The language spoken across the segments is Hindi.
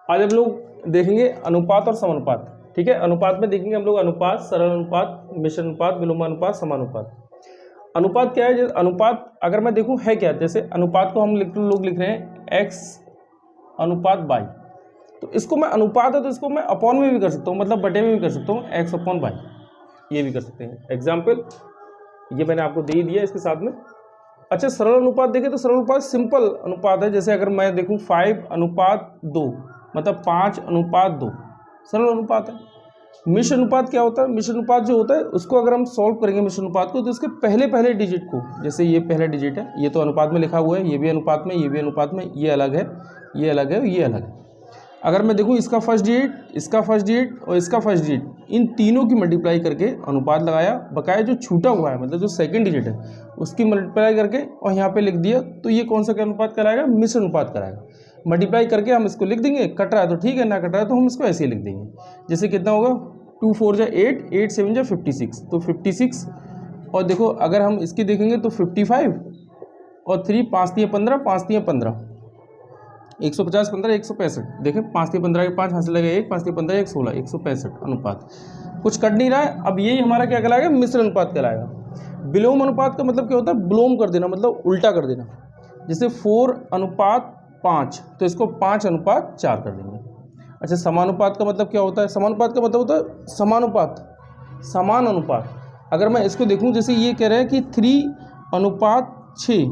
आज हम लोग देखेंगे अनुपात और समानुपात। ठीक है, अनुपात में देखेंगे हम लोग अनुपात, सरल अनुपात, मिश्र अनुपात, विलोमानुपात, समानुपात। अनुपात क्या है? जैसे अनुपात अगर मैं देखूं है क्या, जैसे अनुपात को हम लोग लिख रहे हैं x अनुपात y, तो इसको मैं अनुपात है तो इसको मैं अपॉन में भी कर सकता हूँ, मतलब बटे में भी कर सकता हूँ, x अपॉन y, ये भी कर सकते हैं। एग्जाम्पल ये मैंने आपको दे ही दिया इसके साथ में। अच्छा, सरल अनुपात देखें तो सरल अनुपात सिंपल अनुपात है। जैसे अगर मैं देखूं 5 अनुपात 2, मतलब 5 अनुपात 2 सरल अनुपात है। मिश्र अनुपात क्या होता है? मिश्र अनुपात जो होता है उसको अगर हम सॉल्व करेंगे मिश्र अनुपात को, तो इसके पहले डिजिट को, जैसे ये पहला डिजिट है, ये तो अनुपात में लिखा हुआ है, ये भी अनुपात में, ये भी अनुपात में, ये अलग है, ये अलग है, ये अलग है। अगर मैं देखूं इसका फर्स्ट डिजिट, इसका फर्स्ट डिजिट और इसका फर्स्ट डिजिट, इन तीनों की मल्टीप्लाई करके अनुपात लगाया, बकाया जो छूटा हुआ है मतलब जो सेकंड डिजिट है उसकी मल्टीप्लाई करके और यहाँ पे लिख दिया, तो ये कौन सा अनुपात कराएगा? मिश्र अनुपात कराएगा। मल्टीप्लाई करके हम इसको लिख देंगे, कट रहा है तो ठीक है, ना कट रहा है तो हम इसको ऐसे ही लिख देंगे। जैसे कितना होगा 2 4 जा 8, 8 7 जा 56, तो 56। और देखो अगर हम इसकी देखेंगे तो 55 और 3 5 3 15, 5 3 15, 150 15 165। देखें 5 3 15 के 5 हासिल लगेगा 1, 5 3 15 116, 165 अनुपात। कुछ कट नहीं रहा है। अब यही हमारा क्या कहलाएगा? मिश्र अनुपात कहलाएगा। विलोम अनुपात का मतलब क्या होता है? विलोम कर देना, मतलब उल्टा कर देना। जैसे 4 अनुपात 5, तो इसको 5 अनुपात 4 कर देंगे। अच्छा, समानुपात का मतलब क्या होता है? समानुपात का मतलब होता है समानुपात, समान अनुपात। अगर मैं इसको देखूं, जैसे ये कह रहे हैं कि 3 अनुपात 6,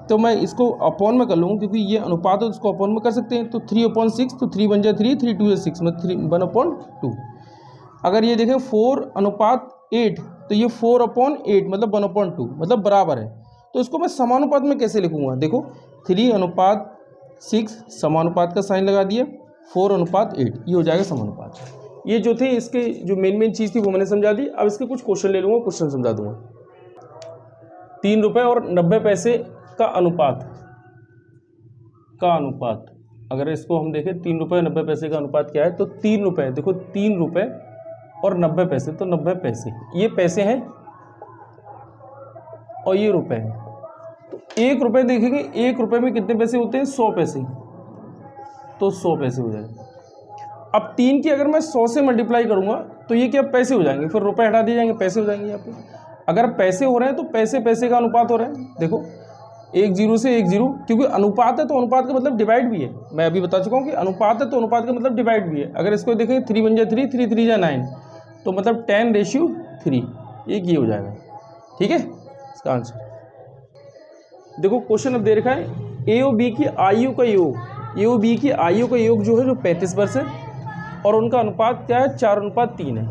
तो मैं इसको अपॉन में कर लूँगा क्योंकि ये अनुपात है, उसको अपॉन में कर सकते हैं। तो 3/6, तो 3 बन जाए 3, 3 2 जा 6, मतलब 1/2। अगर ये देखें 4 अनुपात 8, तो ये 4/8 मतलब 1/2, मतलब बराबर है। तो इसको मैं समानुपात में कैसे लिखूंगा? देखो 3 अनुपात 6 समानुपात का साइन लगा दिया, 4 अनुपात 8, ये हो जाएगा समानुपात। ये जो थे इसके जो मेन चीज़ थी वो मैंने समझा दी। अब इसके कुछ क्वेश्चन ले लूँगा, क्वेश्चन समझा दूंगा। 3 रुपये और 90 पैसे का अनुपात, अगर इसको हम देखें 3 रुपये 90 पैसे का अनुपात क्या है, तो 3 रुपये, देखो 3 रुपये और 90 पैसे, तो 90 पैसे, ये पैसे हैं और ये रुपए हैं। तो 1 रुपये देखेंगे, 1 रुपये में कितने पैसे होते हैं? 100 पैसे, तो 100 पैसे हो जाएंगे। अब 3 की अगर मैं 100 से मल्टीप्लाई करूंगा तो ये क्या पैसे हो जाएंगे, फिर रुपए हटा दिए जाएंगे, पैसे हो जाएंगे यहाँ पे। अगर पैसे हो रहे हैं तो पैसे पैसे का अनुपात हो रहा है। देखो 1 0 से 1 0, क्योंकि अनुपात है तो अनुपात का मतलब डिवाइड भी है। मैं अभी बता चुका हूँ कि अनुपात है तो अनुपात का मतलब डिवाइड भी है। अगर इसको देखें 3 बन जाए 3, 3 3 जा 9, तो मतलब 10:3, एक ये हो जाएगा। ठीक है, इसका आंसर। देखो क्वेश्चन अब दे रखा है ए और बी की आयु का योग, ए और बी की आयु का योग जो है, जो 35 वर्ष है, और उनका अनुपात क्या है? 4:3 है।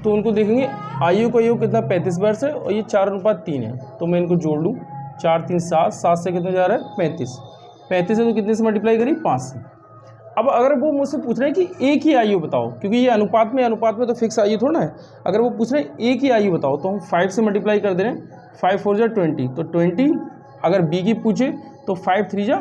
तो उनको देखेंगे आयु का योग कितना? 35 वर्ष है और ये 4:3 है। तो मैं इनको जोड़ लूँ, 4 3 7, 7 से कितना जा रहा है? 35, 35 है तो कितने से मल्टीप्लाई करी? 5 से। अब अगर वो मुझसे पूछ रहे हैं कि एक ही आयु बताओ, क्योंकि ये अनुपात में तो फिक्स आयु थोड़ा ना है। अगर वो पूछ रहे हैं एक ही आयु बताओ, तो हम 5 से मल्टीप्लाई कर दे रहे हैं, 5 4 जा 20, तो 20। अगर बी की पूछे तो 5 3 जा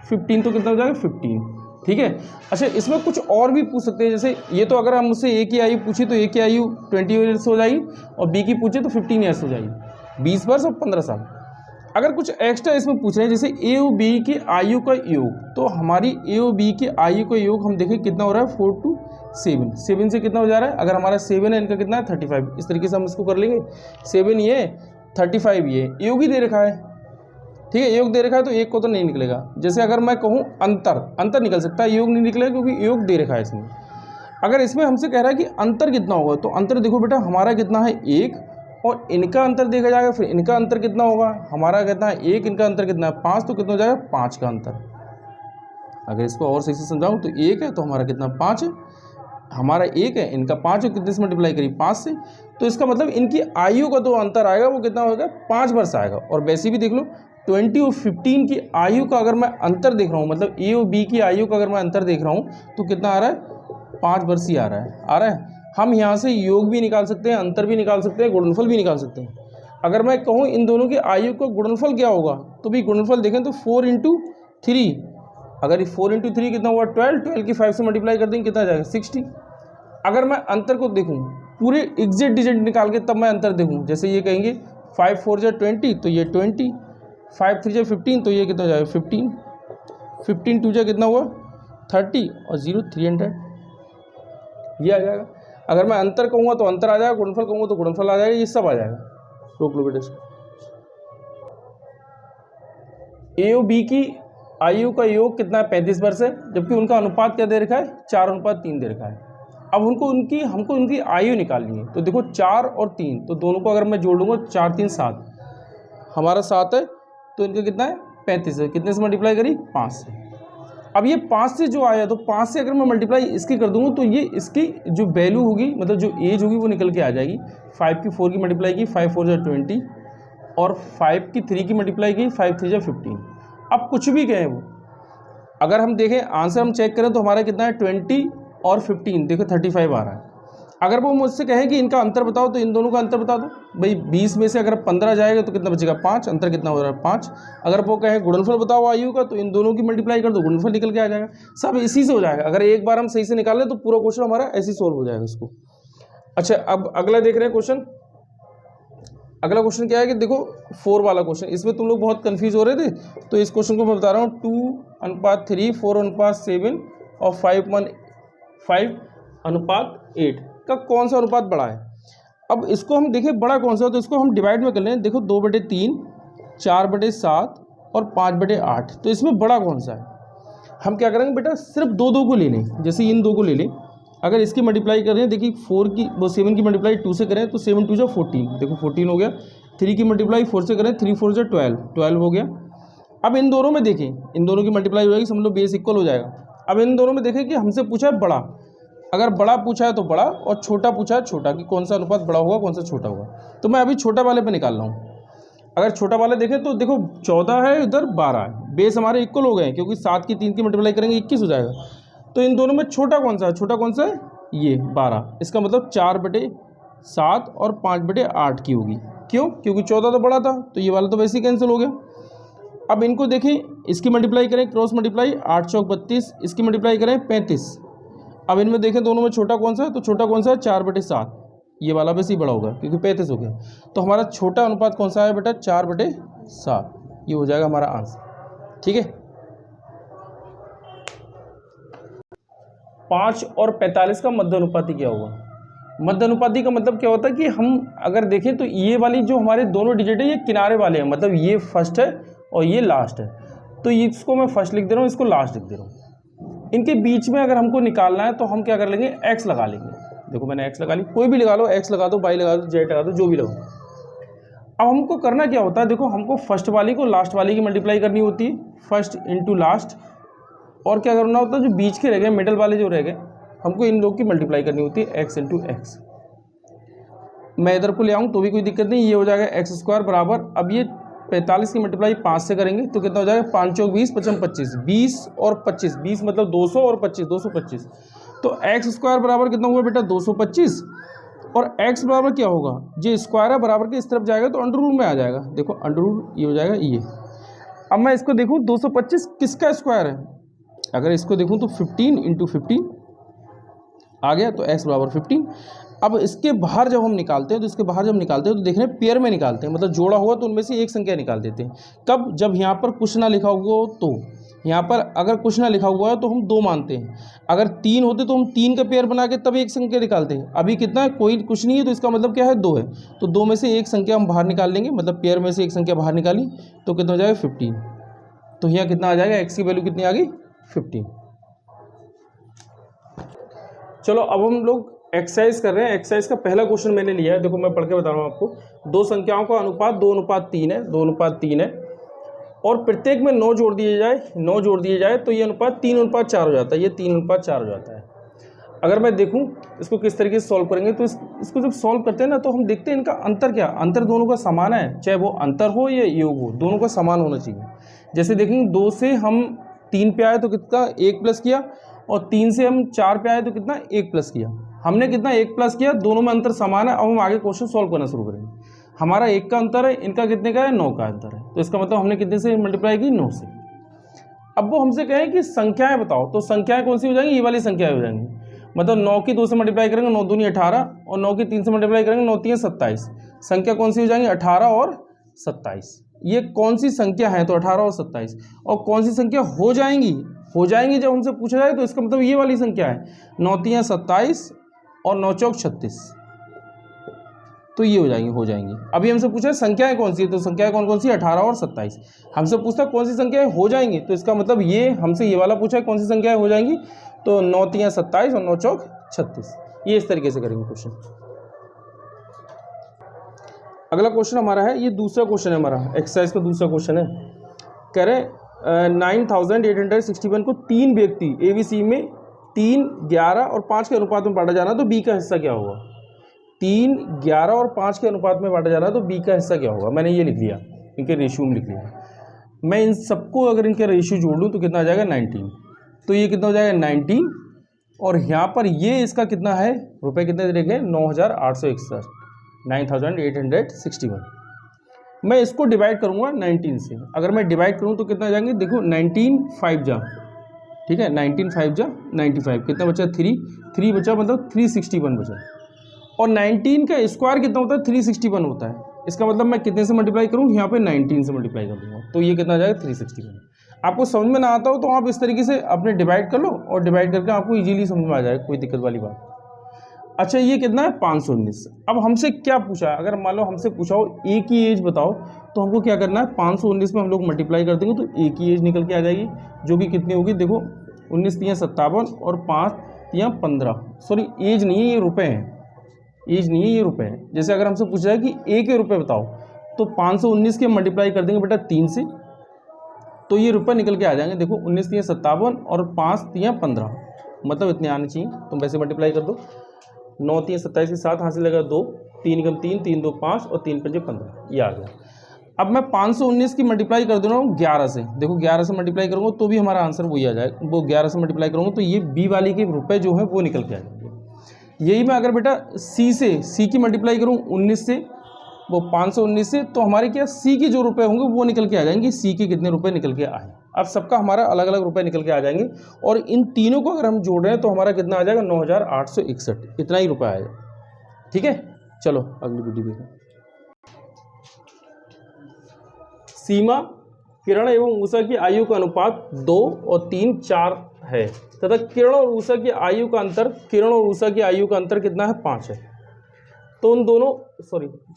15, तो कितना हो जाएगा? 15। ठीक है। अच्छा, इसमें कुछ और भी पूछ सकते हैं। जैसे ये तो अगर हम मुझसे एक ही आयु पूछी तो एक ही आयु 20 ईयर्स हो जाएगी, और बी की पूछे तो 15 ईयर्स हो जाएगी, 20 वर्ष और 15 साल। अगर कुछ एक्स्ट्रा इसमें पूछ रहे हैं, जैसे ए और बी की आयु का योग, तो हमारी ए और बी की आयु का योग हम देखें कितना हो रहा है? 4 to 7, 7 से कितना हो जा रहा है? अगर हमारा 7 है, इनका कितना है? 35। इस तरीके से हम इसको कर लेंगे, 7 ये 35 ये योग ही दे रखा है। ठीक है, योग दे रखा है तो एक को तो नहीं निकलेगा। जैसे अगर मैं कहूँ अंतर निकल सकता है, योग नहीं निकलेगा क्योंकि योग दे रखा है इसमें। अगर इसमें हमसे कह रहा है कि अंतर कितना होगा, तो अंतर देखो बेटा हमारा कितना है? 1, और इनका अंतर देखा जाएगा, फिर इनका अंतर कितना होगा? हमारा कितना है? 1, इनका अंतर कितना है? 5, तो कितना हो जाएगा? 5 का अंतर। अगर इसको और सही से समझाऊँ तो 1 है तो हमारा कितना? 5 है, हमारा 1 है, इनका 5 है, कितने से मल्टीप्लाई करी? 5 से। तो इसका मतलब इनकी आयु का जो अंतर आएगा वो कितना होगा? 5 वर्ष आएगा। और वैसे भी देख लो 20 और 15 की आयु का अगर मैं अंतर देख रहा हूँ, मतलब ए और बी की आयु का अगर मैं अंतर देख रहा हूँ, तो कितना आ रहा है? 5 वर्ष ही आ रहा है। हम यहाँ से योग भी निकाल सकते हैं, अंतर भी निकाल सकते हैं, गुणनफल भी निकाल सकते हैं। अगर मैं कहूँ इन दोनों की आयु का गुणनफल क्या होगा, तो भी गुणनफल देखें तो 4 × 3, अगर 4 × 3 कितना हुआ? 12 की 5 से मल्टीप्लाई कर देंगे, कितना जाएगा? 60। अगर मैं अंतर को देखूँ पूरे एग्जैक्ट डिजिट निकाल के, तब मैं अंतर देखूँ, जैसे ये कहेंगे 5 4 जा 20, तो ये 20, 5 3 जा 15, तो ये कितना हो जाएगा? 15, 15 2 जा कितना हुआ? 30 और 0 300, ये आ जाएगा। अगर मैं अंतर कहूँगा तो अंतर आ जाएगा, गुणनफल कहूँगा तो गुणनफल आ जाएगा, ये सब आ जाएगा। रोक लो बेटे इसको। ए और बी की आयु का योग कितना है 35 वर्ष है, जबकि उनका अनुपात क्या दे रखा है 4:3 दे रखा है। अब हमको उनकी आयु निकालनी है। तो देखो 4 और 3, तो दोनों को अगर मैं जोड़ लूँगा 4 3 7, हमारा 7 है, तो इनका कितना है 35 है। कितने से मल्टीप्लाई करी 5 से। अब ये 5 से जो आया, तो 5 से अगर मैं मल्टीप्लाई इसकी कर दूँगा तो ये इसकी जो वैल्यू होगी, मतलब जो एज होगी वो निकल के आ जाएगी। 5 की 4 की मल्टीप्लाई की 5 4 जा 20, और 5 की 3 की मल्टीप्लाई की 5 3 जा 15। अब कुछ भी कहें वो, अगर हम देखें आंसर हम चेक करें तो हमारा कितना है 20 और 15, देखो 35 आ रहा है। अगर वो मुझसे कहें कि इनका अंतर बताओ, तो इन दोनों का अंतर बता दो भाई। 20 में से अगर 15 जाएगा तो कितना बचेगा 5, अंतर कितना हो रहा है 5। अगर वो कहें गुणनफल बताओ आयु का, तो इन दोनों की मल्टीप्लाई कर दो, गुणनफल निकल के आ जाएगा। सब इसी से हो जाएगा। अगर एक बार हम सही से निकाल लें तो पूरा क्वेश्चन हमारा ऐसे ही सोल्व हो जाएगा उसको। अच्छा, अब अगला देख रहे हैं क्वेश्चन। अगला क्वेश्चन क्या है कि देखो 4 वाला क्वेश्चन, इसमें तुम लोग बहुत कंफ्यूज हो रहे थे, तो इस क्वेश्चन को मैं बता रहा हूँ। 2:3, 4:7 और 5:8 का कौन सा अनुपात बड़ा है। अब इसको हम देखें बड़ा कौन सा है, तो इसको हम डिवाइड में कर लें। देखो 2/3, 4/7 और 5/8, तो इसमें बड़ा कौन सा है। हम क्या करेंगे बेटा, सिर्फ दो को ले लें। जैसे इन 2 को ले लें, अगर इसकी मल्टीप्लाई करें, देखिए 7 की मल्टीप्लाई 2 से करें तो 7 2 जा 14, देखो 14 हो गया। 3 की मल्टीप्लाई 4 से करें, 3 4 जा 12 हो गया। अब इन दोनों में देखें, इन दोनों की मल्टीप्लाई हो जाएगी, समझ लो बेस इक्वल हो जाएगा। अब इन दोनों में देखें कि हमसे पूछा है बड़ा, अगर बड़ा पूछा है तो बड़ा, और छोटा पूछा है छोटा, कि कौन सा अनुपात बड़ा होगा कौन सा छोटा होगा। तो मैं अभी छोटा वाले पे निकाल रहा हूँ। अगर छोटा वाले देखें तो देखो 14 है, इधर 12 है, बेस हमारे इक्वल हो गए हैं, क्योंकि 7 की 3 की मल्टीप्लाई करेंगे 21 हो जाएगा। तो इन दोनों में छोटा कौन सा है, छोटा कौन सा है ये 12। इसका मतलब 4/7 और 5/8 की होगी। क्यों, क्योंकि 14 तो बड़ा था, तो ये वाला तो वैसे ही कैंसिल हो गया। अब इनको देखें, इसकी मल्टीप्लाई करें, क्रॉस मल्टीप्लाई 8 चौक 32, इसकी मल्टीप्लाई करें 35। अब इनमें देखें दोनों में छोटा कौन सा है, तो छोटा कौन सा है 4/7, ये वाला वैसे ही बड़ा होगा क्योंकि 35 हो गया। तो हमारा छोटा अनुपात कौन सा है बेटा 4/7, ये हो जाएगा हमारा आंसर। ठीक है। 5 और 45 का मध्य अनुपाती क्या होगा। मध्य अनुपाती का मतलब क्या होता है कि हम अगर देखें तो ये वाली जो हमारे दोनों डिजिट है ये किनारे वाले हैं, मतलब ये फर्स्ट है और ये लास्ट है। तो इसको मैं फर्स्ट लिख दे रहा हूँ, इसको लास्ट लिख दे रहा हूँ। इनके बीच में अगर हमको निकालना है तो हम क्या कर लेंगे, एक्स लगा लेंगे। देखो मैंने एक्स लगा ली, कोई भी लगा लो, एक्स लगा दो, वाई लगा दो, जेड लगा दो, जो भी लगाओ। अब हमको करना क्या होता है, देखो हमको फर्स्ट वाली को लास्ट वाली की मल्टीप्लाई करनी होती है, फर्स्ट इंटू लास्ट। और क्या करना होता है, जो बीच के रह गए, मिडल वाले जो रह गए, हमको इन लोग की मल्टीप्लाई करनी होती है, एक्स इंटू एक्स। मैं इधर को ले आऊँ तो भी कोई दिक्कत नहीं, ये हो जाएगा x² बराबर। अब ये 45 की मल्टीप्लाई 5 से करेंगे तो कितना हो जाएगा, 5 चौक 20, 55 25, 20 और 25, 20 मतलब 200 और 25 225। तो x² बराबर कितना हुआ बेटा 225, और x बराबर क्या होगा, जो स्क्वायर है बराबर के इस तरफ जाएगा तो अंडर रूट में आ जाएगा। देखो अंडर रूट ये हो जाएगा ये। अब मैं इसको देखूँ 225 किसका स्क्वायर है, अगर इसको देखूँ तो 15 इंटू 15 आ गया, तो x बराबर 15। अब इसके बाहर जब हम निकालते हैं तो इसके बाहर जब निकालते हैं तो देख रहे हैं पेयर में निकालते हैं, मतलब जोड़ा हुआ तो उनमें से एक संख्या निकाल देते हैं। कब, जब यहाँ पर कुछ ना लिखा हुआ हो, तो यहाँ पर अगर कुछ ना लिखा हुआ है तो हम 2 मानते हैं। अगर 3 होते तो हम 3 का पेयर बना के तब एक संख्या निकालते हैं। अभी कितना है, कोई कुछ नहीं है, तो इसका मतलब क्या है 2 है, तो 2 में से एक संख्या हम बाहर निकाल लेंगे, मतलब पेयर में से एक संख्या बाहर निकाली तो कितना हो जाएगा 15। तो यहाँ कितना आ जाएगा, एक्स की वैल्यू कितनी आ गई 15। चलो अब हम लोग एक्सरसाइज कर रहे हैं। एक्सरसाइज का पहला क्वेश्चन मैंने लिया है, देखो मैं पढ़ के बता रहा हूँ आपको। 2 संख्याओं का अनुपात 2:3 है, 2:3 है, और प्रत्येक में 9 जोड़ दिए जाए तो ये अनुपात 3:4 हो जाता है, ये 3:4 हो जाता है। अगर मैं देखूं इसको किस तरीके से सॉल्व करेंगे, तो इसको जब सॉल्व करते हैं ना तो हम देखते हैं इनका अंतर क्या, अंतर दोनों का समान है, चाहे वो अंतर हो या योग हो, दोनों का समान होना चाहिए। जैसे देखेंगे 2 से हम 3 पे आए तो कितना 1 प्लस किया, और 3 से हम 4 पे आए तो कितना 1 प्लस किया। हमने कितना 1 प्लस किया, दोनों में अंतर समान है। अब हम आगे क्वेश्चन सॉल्व करना शुरू करेंगे। हमारा 1 का अंतर है, इनका कितने का है 9 का अंतर है, तो इसका मतलब हमने कितने से मल्टीप्लाई की 9 से। अब वो हमसे कहें कि संख्याएं बताओ, तो संख्याएं कौन सी हो जाएंगी, ये वाली संख्याएं हो जाएंगी। मतलब 9 की 2 से मल्टीप्लाई करेंगे 9 दूनी 18, और 9 की 3 से मल्टीप्लाई करेंगे 9 3 27। संख्या कौन सी हो जाएंगी 18 और 27, ये कौन सी संख्या है, तो 18 और 27, और कौन सी संख्या हो जाएंगी जब हमसे पूछा जाए तो इसका मतलब ये वाली संख्या है, 9 तियां 27 और 9 चौक 36, तो ये हो जाएंगी। अभी हमसे पूछा है संख्याएं कौन सी है, तो संख्याएं कौन कौन सी, 18 और 27। हमसे पूछता है कौन सी संख्याएं हो जाएंगी, तो इसका मतलब ये हमसे ये वाला पूछा है कौन सी संख्याएं हो जाएंगी, तो 9 तियां 27 और 9 चौक 36। ये इस तरीके से करेंगे क्वेश्चन। अगला क्वेश्चन हमारा है, ये दूसरा क्वेश्चन है हमारा, एक्सरसाइज का दूसरा क्वेश्चन है। कह रहे 9861 को 3 व्यक्ति ABC में 3, 11 और 5 के अनुपात में बांटा जाना, तो B का हिस्सा क्या होगा। 3, 11 और 5 के अनुपात में बांटा जाना, तो B का हिस्सा क्या होगा। मैंने ये लिख लिया, इनके रेशियो में लिख लिया। मैं इन सबको अगर इनके रेशियो जोड़ लूँ तो कितना आ जाएगा 19, तो ये कितना हो जाएगा 19, और यहाँ पर ये इसका कितना है, रुपये कितने दे रखे हैं 9861, 9861। मैं इसको डिवाइड करूँगा 19 से, अगर मैं डिवाइड करूँ तो कितना आ जाएंगे, देखो 19 5 जा, ठीक है, 19 5 जा 95, कितना बचा 3 बचा, मतलब 361 बचा, और 19 का स्क्वायर कितना होता है 361 होता है। इसका मतलब मैं कितने से मल्टीप्लाई करूँ, यहाँ पे 19 से मल्टीप्लाई कर दूँगा, तो ये कितना आ जाएगा 361। आपको समझ में ना आता हो तो आप इस तरीके से अपने डिवाइड कर लो, और डिवाइड करके आपको इजीली समझ में आ जाएगा, कोई दिक्कत वाली बात। अच्छा, ये कितना है 519। अब हमसे क्या पूछा है, अगर मान लो हमसे पूछा हो ए की एज बताओ, तो हमको क्या करना है, 519 में हम लोग मल्टीप्लाई कर देंगे तो ए की एज निकल के आ जाएगी, जो कि कितनी होगी, देखो 19 तियां 57 और 5 तियां 15, सॉरी एज नहीं है ये रुपए हैं, एज नहीं है ये रुपए हैं। जैसे अगर हमसे पूछा है कि ए के रुपए बताओ, तो 519 के मल्टीप्लाई कर देंगे बेटा 3 से, तो ये रुपये निकल के आ जाएंगे, देखो 19 तियां 57 और 5 तियां 15, मतलब इतने आने चाहिए, तुम वैसे मल्टीप्लाई कर दो। 9 तियां 27 के साथ हाथ से लगा 2, 3 कम 3, 3 2 5 और 3 5 15, ये आ गया। अब मैं 519 की मल्टीप्लाई कर दे रहा हूँ 11 से, देखो 11 से मल्टीप्लाई करूँगा तो भी हमारा आंसर वही आ जाएगा, वो 11 से मल्टीप्लाई करूँगा तो ये बी वाली के रुपए जो है वो निकल के आ जाएंगे। यही मैं अगर बेटा सी की मल्टीप्लाई करूँ 19 से, वो 519 से, तो हमारे क्या सी के जो रुपए होंगे वो निकल के आ जाएंगे, सी के कितने रुपए निकल के आए। अब सबका हमारा अलग अलग रुपए निकल के आ जाएंगे, और इन तीनों को अगर हम जोड़ रहे हैं तो हमारा कितना आ जाएगा 9861, इतना ही रुपया आएगा। ठीक है, चलो अगली वीडियो देखो। सीमा, किरण एवं ऊषा की आयु का अनुपात 2 और 3 4 है, तथा किरण और ऊषा की आयु का अंतर, किरण और ऊषा की आयु का अंतर कितना है 5 है। तो उन दोनों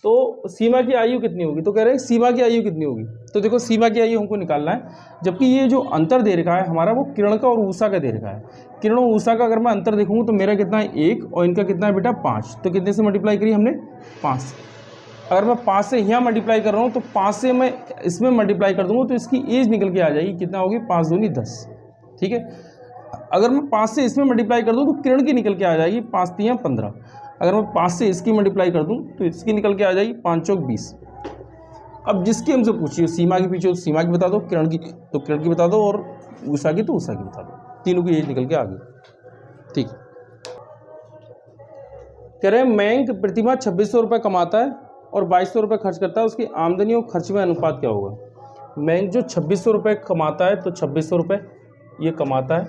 तो सीमा की आयु कितनी होगी, तो कह रहे हैं सीमा की आयु कितनी होगी, तो देखो सीमा की आयु हमको निकालना है, जबकि ये जो अंतर दे रखा है हमारा वो किरण का और ऊषा का दे रखा है। किरण और ऊषा का अगर मैं अंतर देखूँ तो मेरा कितना है 1 और इनका कितना है बेटा 5, तो कितने से मल्टीप्लाई करी हमने 5। अगर मैं 5 से यहाँ मल्टीप्लाई कर रहा हूँ तो 5 से मैं इसमें मल्टीप्लाई कर दूँगा तो इसकी एज निकल के आ जाएगी, कितना होगी 5 दूनी 10, ठीक है। अगर मैं 5 से इसमें मल्टीप्लाई कर दूँ तो किरण की निकल के आ जाएगी 5 तियां 15। अगर मैं 5 से इसकी मल्टीप्लाई कर दूं तो इसकी निकल के आ जाएगी 5 चौक 20। अब जिसकी हमसे पूछिए सीमा के पीछे तो सीमा की बता दो, किरण की तो किरण की बता दो, और उषा की तो उषा की बता दो, तीनों की एज निकल के आ गई। ठीक, कह रहे हैं मयंक प्रतिमाह 2600 रुपये कमाता है और 2200 रुपये खर्च करता है, उसकी आमदनी और खर्च में अनुपात क्या होगा। मयंक जो 2600 रुपये कमाता है, तो 2600 रुपये ये कमाता है,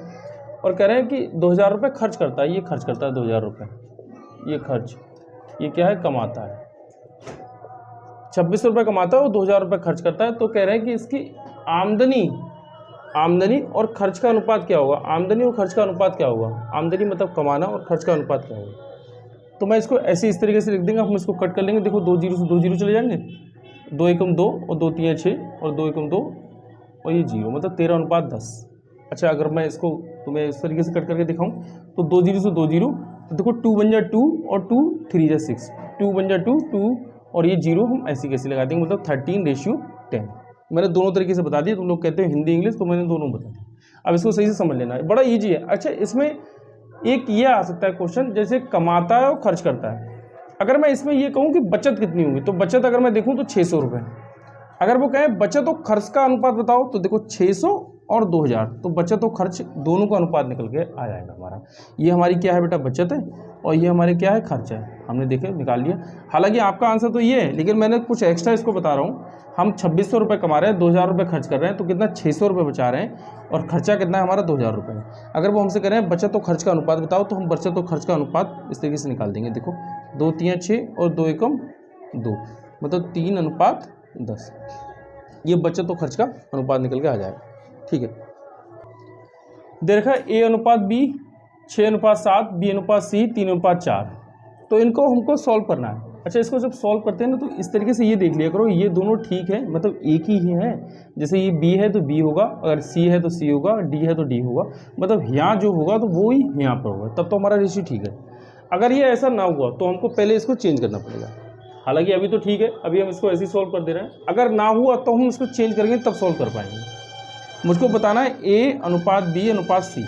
और कह रहे हैं कि 2000 रुपये खर्च करता है, ये खर्च करता है 2000 रुपये, ये खर्च, ये क्या है कमाता है। 2600 रुपये कमाता है और 2000 रुपये खर्च करता है, तो कह रहे हैं कि इसकी आमदनी और खर्च का अनुपात क्या होगा। आमदनी और खर्च का अनुपात क्या होगा, आमदनी मतलब कमाना और खर्च का अनुपात क्या होगा। तो मैं इसको ऐसे इस तरीके से लिख देंगे, हम इसको कट कर लेंगे। देखो 2 जीरो से 2 जीरो चले जाएंगे, 2 एकम 2 और 2 तियां 6 और 2 एकम 2 और ये 0, मतलब 13:10। अच्छा, अगर मैं इसको तुम्हें इस तरीके से कट करके दिखाऊं तो 2 जीरो से 2 जीरो, तो देखो 2 बन जा 2 और 2 3 जा 6, 2 बन जा 2 2 और ये 0 हम ऐसी कैसे लगा देंगे, मतलब 13:10। मैंने दोनों तरीके से बता दिया, तुम लोग कहते हो हिंदी इंग्लिश, तो मैंने दोनों बता दिया। अब इसको सही से समझ लेना है, बड़ा ईजी है। अच्छा, इसमें एक ये आ सकता है क्वेश्चन, जैसे कमाता है और खर्च करता है। अगर मैं इसमें ये कहूँ कि बचत कितनी होगी, तो बचत अगर मैं देखूँ तो 600 रुपये। अगर वो कहें बचत और खर्च का अनुपात बताओ, तो देखो 600 और 2000, तो बचत और खर्च दोनों का अनुपात निकल के आ जाएगा हमारा। ये हमारी क्या है बेटा बचत है, और ये हमारे क्या है खर्च है, हमने देखे निकाल लिया। हालांकि आपका आंसर तो ये है, लेकिन मैंने कुछ एक्स्ट्रा इसको बता रहा हूँ। हम 2600 रुपये कमा रहे हैं, 2000 रुपये खर्च कर रहे हैं, तो कितना 600 रुपये बचा रहे हैं, और खर्चा कितना है हमारा 2000 रुपये। अगर वो हमसे कह रहे हैं बचत और खर्च का अनुपात बताओ, तो हम बचत और खर्च का अनुपात इस तरीके से निकाल देंगे। देखो 2 तियां 6 और 2 एकम 2, मतलब 3:10। ये बचत और खर्च का अनुपात निकल के आ जाएगा। ठीक है, देखा A अनुपात B 6:7, B अनुपात C 3:4। तो इनको हमको सॉल्व करना है। अच्छा, इसको जब सॉल्व करते हैं ना तो इस तरीके से ये देख लिया करो, ये दोनों ठीक है, मतलब एक ही है। जैसे ये B है तो B होगा, अगर C है तो C होगा, D है तो D होगा, मतलब यहाँ जो होगा तो वो ही यहाँ पर होगा, तब तो हमारा रेशियो ठीक है। अगर ये ऐसा ना हुआ तो हमको पहले इसको चेंज करना पड़ेगा। हालांकि अभी तो ठीक है, अभी हम इसको ऐसे ही सॉल्व कर दे रहे हैं। अगर ना हुआ तो हम इसको चेंज करेंगे तब सॉल्व कर पाएंगे। मुझको बताना है A अनुपात B अनुपात C।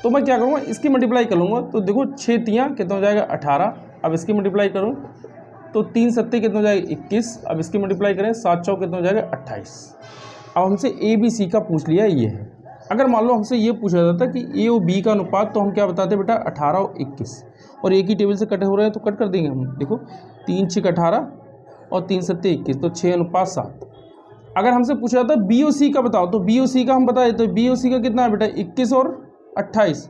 तो मैं क्या करूँगा, इसकी मल्टीप्लाई कर लूँगा। तो देखो 6 तियाँ कितना हो जाएगा 18। अब इसकी मल्टीप्लाई करूँ तो 3 सत्ते कितना हो जाएगा 21। अब इसकी मल्टीप्लाई करें 7 चौक कितना हो जाएगा 28। अब हमसे A B C का पूछ लिया, ये है। अगर मान लो हमसे ये पूछा जाता कि A और B का अनुपात, तो हम क्या बताते बेटा 18 और 21, और एक ही टेबल से कटे हो रहे हैं तो कट कर देंगे हम। देखो 3 6 18 और 3 सत्ते 21, तो 6:7। अगर हमसे पूछा जाता B और C का बताओ, तो B और C का हम बता देते। B और C का कितना है बेटा 21 और 28,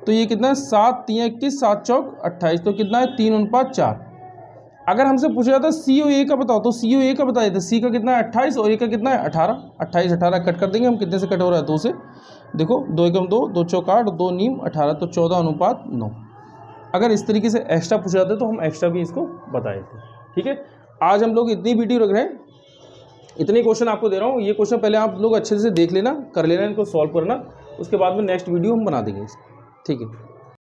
तो ये कितना है 7 3 21, 7 चौक 28, तो कितना है 3:4। अगर हमसे पूछा जाता C और A का बताओ, तो C और A का बता देते। C का कितना है 28 और A का कितना है 18। 28 18 कट कर देंगे हम, कितने से कट हो रहा है 2 से। देखो 2 एकम 2, 2 चौक 8, 2 नीम 18, तो 14:9। अगर इस तरीके से एक्स्ट्रा पूछा जाता तो हम एक्स्ट्रा भी इसको बता देते। ठीक है, आज हम लोग इतनी वीडियो रख रहे हैं, इतने क्वेश्चन आपको दे रहा हूँ। ये क्वेश्चन पहले आप लोग अच्छे से देख लेना, कर लेना, इनको सॉल्व करना, उसके बाद में नेक्स्ट वीडियो हम बना देंगे इसको। ठीक है।